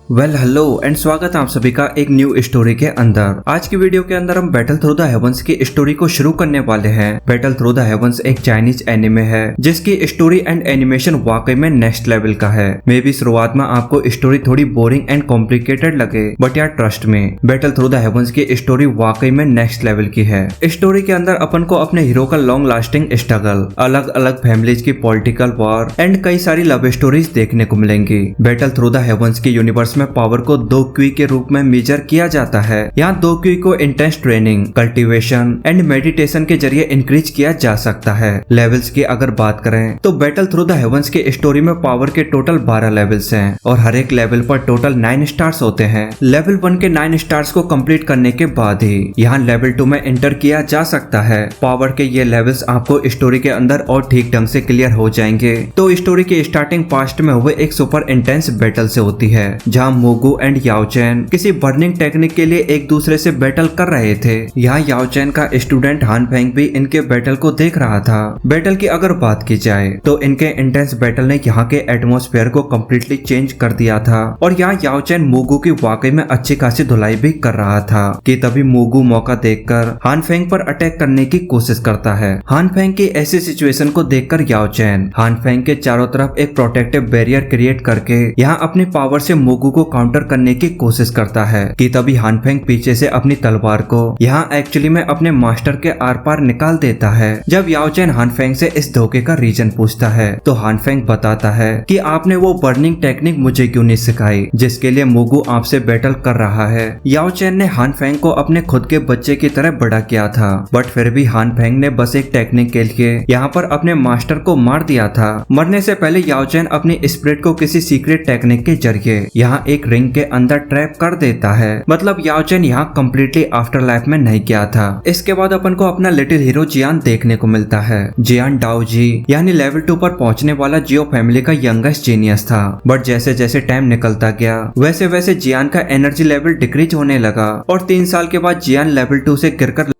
Hello and स्वागत है आप सभी का एक न्यू स्टोरी के अंदर। आज की वीडियो के अंदर हम बैटल थ्रू द हेवंस की स्टोरी को शुरू करने वाले हैं। बैटल थ्रू द हेवंस एक चाइनीज एनिमे है जिसकी स्टोरी एंड एनिमेशन वाकई में नेक्स्ट लेवल का है। मे बी शुरुआत में आपको स्टोरी थोड़ी बोरिंग एंड कॉम्प्लिकेटेड लगे, बट यार ट्रस्ट में बैटल थ्रू द हेवंस की स्टोरी वाकई में नेक्स्ट लेवल की है। स्टोरी के अंदर अपन को अपने हीरो का लॉन्ग लास्टिंग स्ट्रगल, अलग अलग फैमिलीज की पॉलिटिकल वॉर एंड कई सारी लव स्टोरीज देखने को मिलेंगी। बैटल थ्रू द हेवंस के यूनिवर्स में पावर को 2 क्यू के रूप में मेजर किया जाता है। यहाँ 2 क्यू को intense training, cultivation and meditation के जरिए इंक्रीज किया जा सकता है। लेवल्स की अगर बात करें तो बैटल थ्रू द हेवंस के स्टोरी में पावर के टोटल 12 लेवल्स हैं और हर एक लेवल पर टोटल 9 स्टार्स होते हैं। लेवल 1 के 9 स्टार्स को कंप्लीट करने के बाद ही यहाँ लेवल 2 में एंटर किया जा सकता है। पावर के ये लेवल्स आपको स्टोरी के अंदर और ठीक ढंग से क्लियर हो जाएंगे तो स्टोरी के स्टार्टिंग पास्ट में हुए एक सुपर इंटेंस बैटल से होती है, जहाँ मोगू एंड याओ चैन किसी बर्निंग टेक्निक के लिए एक दूसरे से बैटल कर रहे थे। यहाँ याओ चैन का स्टूडेंट हान फेंग भी इनके बैटल को देख रहा था। बैटल की अगर बात की जाए तो इनके इंटेंस बैटल ने यहाँ के एटमॉस्फेयर को कम्प्लीटली चेंज कर दिया था और यहाँ याओ चैन मोगू की वाकई में अच्छी खासी धुलाई भी कर रहा था कि तभी मोगू मौका देखकर हान फेंग पर अटैक करने की कोशिश करता है। हान फेंग की ऐसी सिचुएशन को देखकर याओ चैन हान फेंग के चारों तरफ एक प्रोटेक्टिव बैरियर क्रिएट करके यहाँ अपनी पावर से मोगू को काउंटर करने की कोशिश करता है कि तभी हान फेंग पीछे से अपनी तलवार को यहाँ एक्चुअली में अपने मास्टर के आर पार निकाल देता है। जब याओ चैन हान फेंग से इस धोखे का रीजन पूछता है तो हान फेंग बताता है कि आपने वो बर्निंग टेक्निक मुझे क्यों नहीं सिखाई जिसके लिए मोगू आपसे बैटल कर रहा है। याओ चैन ने हान फेंग को अपने खुद के बच्चे की तरह बड़ा किया था, बट फिर भी हान फेंग ने बस एक टेक्निक के लिए यहाँ पर अपने मास्टर को मार दिया था। मरने से पहले याओ चैन अपनी स्पिरिट को किसी सीक्रेट टेक्निक के जरिए यहाँ एक रिंग के अंदर ट्रैप कर देता है। मतलब याओ चैन यहाँ कम्प्लीटली आफ्टर लाइफ में नहीं गया था। इसके बाद अपन को अपना लिटिल हीरो जियान देखने को मिलता है। जियान डाओजी यानी लेवल 2 पर पहुंचने वाला जियो फैमिली का यंगेस्ट जीनियस था, बट जैसे जैसे टाइम निकलता गया वैसे वैसे जियान का एनर्जी लेवल डिक्रीज होने लगा और 3 साल के बाद जियान लेवल 2 से गिरकर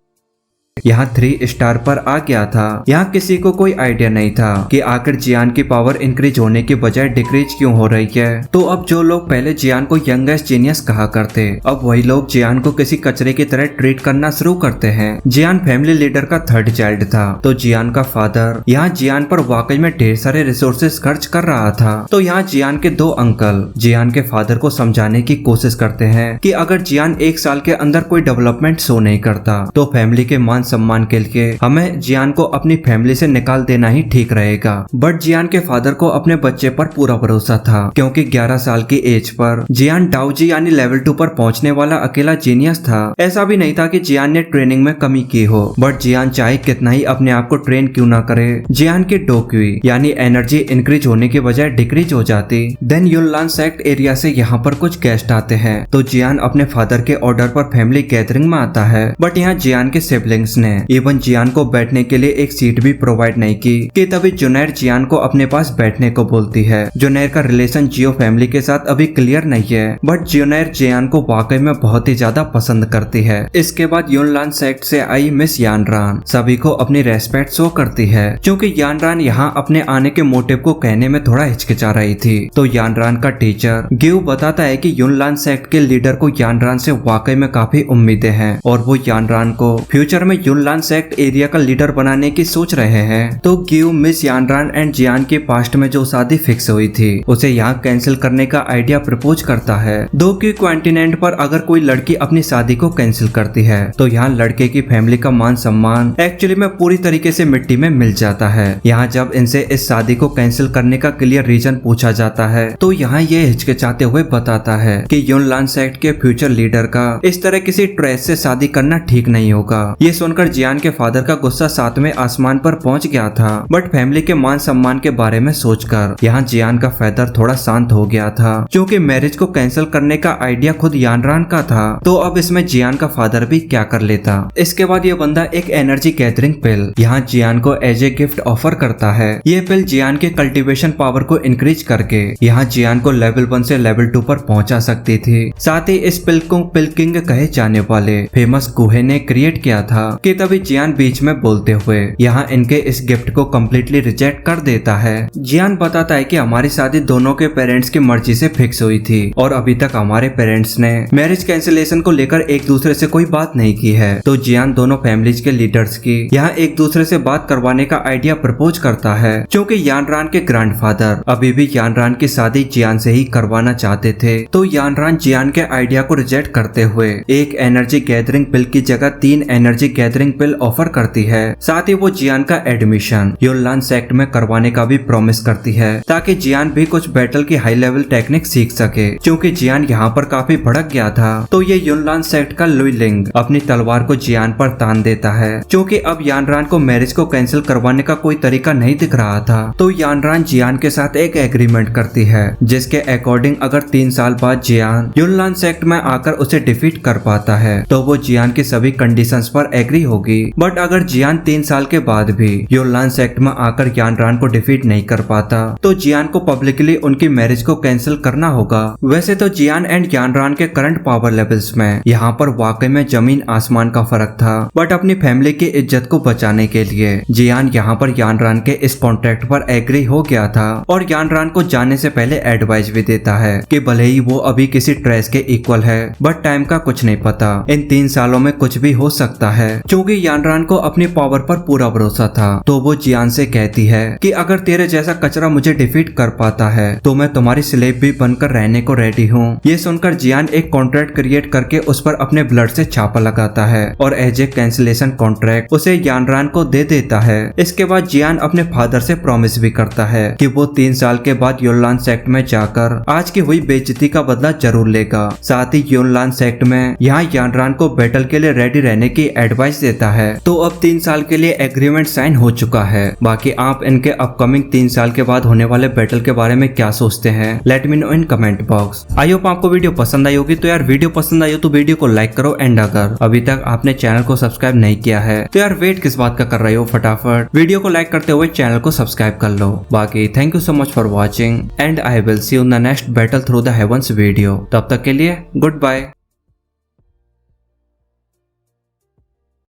यहाँ 3 स्टार पर आ गया था। यहाँ किसी को कोई आइडिया नहीं था कि आखिर जियान की पावर इंक्रीज होने की बजाय डिक्रीज क्यों हो रही है। तो अब जो लोग पहले जियान को यंगेस्ट जीनियस कहा करते, अब वही लोग जियान को किसी कचरे की तरह ट्रीट करना शुरू करते हैं। जियान फैमिली लीडर का 3rd चाइल्ड था, तो जियान का फादर यहाँ जियान पर वाकई में ढेर सारे रिसोर्सेज खर्च कर रहा था। तो यहाँ जियान के 2 अंकल जियान के फादर को समझाने की कोशिश करते हैं कि अगर जियान 1 साल के अंदर कोई डेवलपमेंट शो नहीं करता तो फैमिली के मान सम्मान के लिए हमें जियान को अपनी फैमिली से निकाल देना ही ठीक रहेगा। बट जियान के फादर को अपने बच्चे पर पूरा भरोसा था, क्योंकि 11 साल की एज पर जियान डाओजी यानी लेवल 2 पर पहुंचने वाला अकेला जीनियस था। ऐसा भी नहीं था कि जियान ने ट्रेनिंग में कमी की हो, बट जियान चाहे कितना ही अपने आप को ट्रेन क्यों ना करे, जियान की डोक्यूई यानी एनर्जी इंक्रीज होने के बजाय डिक्रीज हो जाती। देन युनलान सेक्ट एरिया से यहाँ पर कुछ गेस्ट आते हैं, तो जियान अपने फादर के ऑर्डर पर फैमिली गैदरिंग में आता है। बट यहाँ जियान के सिबलिंग्स ने इवन जियान को बैठने के लिए एक सीट भी प्रोवाइड नहीं की कि तभी जुनैर जियान को अपने पास बैठने को बोलती है। जुनैर का रिलेशन जियो फैमिली के साथ अभी क्लियर नहीं है, बट जुनैर जियान को वाकई में बहुत ही ज्यादा पसंद करती है। इसके बाद युनलान सेक्ट से आई मिस यानरान सभी को अपनी रेस्पेक्ट शो करती है। क्योंकि यानरान यहाँ अपने आने के मोटिव को कहने में थोड़ा हिचकिचा रही थी, तो यानरान का टीचर गिव बताता है कि युनलान सेक्ट के लीडर को यानरान से वाकई में काफी उम्मीदें हैं और वो यानरान को फ्यूचर में युनलान सेक्ट एरिया का लीडर बनाने की सोच रहे हैं। तो गिव मिस यानरान एंड जियान के पास्ट में जो शादी फिक्स हुई थी उसे यहाँ कैंसिल करने का आइडिया प्रपोज करता है। दो की कॉन्टिनेंट पर अगर कोई लड़की अपनी शादी को कैंसिल करती है तो यहाँ लड़के की फैमिली का मान सम्मान एक्चुअली में पूरी तरीके से मिट्टी में मिल जाता है। यहाँ जब इनसे इस शादी को कैंसिल करने का क्लियर रीजन पूछा जाता है तो यहाँ ये हिचकिचाते हुए बताता है कि युनलान सेक्ट के फ्यूचर लीडर का इस तरह किसी ट्रेस से शादी करना ठीक नहीं होगा। ये सुनकर जियान के फादर का गुस्सा 7वें आसमान पर पहुंच गया था, बट फैमिली के मान सम्मान के बारे में सोचकर यहाँ जियान का फेदर थोड़ा शांत हो गया था, क्योंकि मैरिज को कैंसिल करने का आइडिया खुद यानरान का था। तो अब इसमें जियान का फादर भी क्या कर लेता। इसके बाद ये बंदा एक एनर्जी गैदरिंग पिल यहाँ जियान को एज ए गिफ्ट ऑफर करता है। ये पिल जियान के कल्टीवेशन पावर को इंक्रीज करके यहाँ जियान को लेवल 1 से लेवल 2 पर पहुंचा सकती थी। साथ ही इस पिल को पिल किंग कहे जाने वाले फेमस गुहे ने क्रिएट किया था कि कि तभी जियान बीच में बोलते हुए यहाँ इनके इस गिफ्ट को कम्प्लीटली रिजेक्ट कर देता है। जियान बताता है कि हमारी शादी दोनों के पेरेंट्स की मर्जी से फिक्स हुई थी और अभी तक हमारे पेरेंट्स ने मैरिज कैंसिलेशन को लेकर एक दूसरे से कोई बात नहीं की है। तो जियान दोनों फैमिलीज के लीडर्स की यहाँ एक दूसरे से बात करवाने का आइडिया प्रपोज करता है, क्योंकि यानरान के ग्रैंडफादर अभी भी यानरान की शादी जियान से ही करवाना चाहते थे। तो यानरान जियान के आइडिया को रिजेक्ट करते हुए एक एनर्जी गैदरिंग पिल की जगह 3 एनर्जी गैदरिंग पिल ऑफर करती है। साथ ही वो जियान का एडमिशन युनलान सेक्ट में करवाने का भी प्रॉमिस करती है, ताकि जियान भी कुछ बैटल की हाई लेवल टेक्निक सीख सके, क्योंकि जियान यहाँ पर काफी भड़क गया था। तो ये युनलान सेक्ट का लुई लिंग अपनी तलवार को जियान पर तान देता है, क्योंकि अब यानरान को मैरिज को कैंसिल करवाने का कोई तरीका नहीं दिख रहा था। तो यानरान जियान के साथ एक एग्रीमेंट करती है, जिसके अकॉर्डिंग अगर 3 साल बाद जियान युनलान सेक्ट में आकर उसे डिफीट कर पाता है तो वो जियान की सभी कंडीशंस पर एग्री होगी। बट अगर जियान 3 साल के बाद भी युनलान सेक्ट में आकर यानरान को डिफीट नहीं कर पाता तो जियान को पब्लिकली उनकी मैरिज को कैंसिल करना होगा। वैसे तो जियान एंड यानरान के करंट पावर लेवल्स में यहाँ पर वाकई में जमीन आसमान का फर्क था, बट अपनी फैमिली की इज्जत को बचाने के लिए जियान यहाँ पर यानरान के इस कॉन्ट्रैक्ट पर एग्री हो गया था और यानरान को जाने से पहले एडवाइस भी देता है कि भले ही वो अभी किसी ट्रेस के इक्वल है, बट टाइम का कुछ नहीं पता, इन 3 सालों में कुछ भी हो सकता है। क्योंकि यानरान को अपनी पावर पर पूरा भरोसा था, तो वो जियान से कहती है कि अगर तेरे जैसा कचरा मुझे डिफीट कर पाता है तो मैं तुम्हारी स्लेव भी बनकर रहने को रेडी हूँ। ये सुनकर जियान एक कॉन्ट्रैक्ट क्रिएट करके उस पर अपने ब्लड से छापा लगाता है और एज ए कैंसिलेशन कॉन्ट्रैक्ट उसे यानरान को दे देता है। इसके बाद जियान अपने फादर से प्रॉमिस भी करता है कि वो 3 साल के बाद युनलान सेक्ट में जाकर आज की हुई बेइज्जती का बदला जरूर लेगा। साथ ही युनलान सेक्ट में यहाँ यानरान को बैटल के लिए रेडी रहने की एडवाइस देता है। तो अब 3 साल के लिए एग्रीमेंट साइन हो चुका है। बाकी आप इनके अपकमिंग 3 साल के बाद होने वाले बैटल के बारे में क्या सोचते हैं, let me know in comment box. I hope आपको वीडियो पसंद आई होगी। तो यार वीडियो पसंद आई हो तो वीडियो को लाइक करो, एंड अगर अभी तक आपने चैनल को सब्सक्राइब नहीं किया है तो यार वेट किस बात का कर रहे हो, फटाफट वीडियो को लाइक करते हुए चैनल को सब्सक्राइब कर लो। बाकी thank you so much for watching and I will see you in the next battle through the heavens video. तब तक के लिए गुड बाय।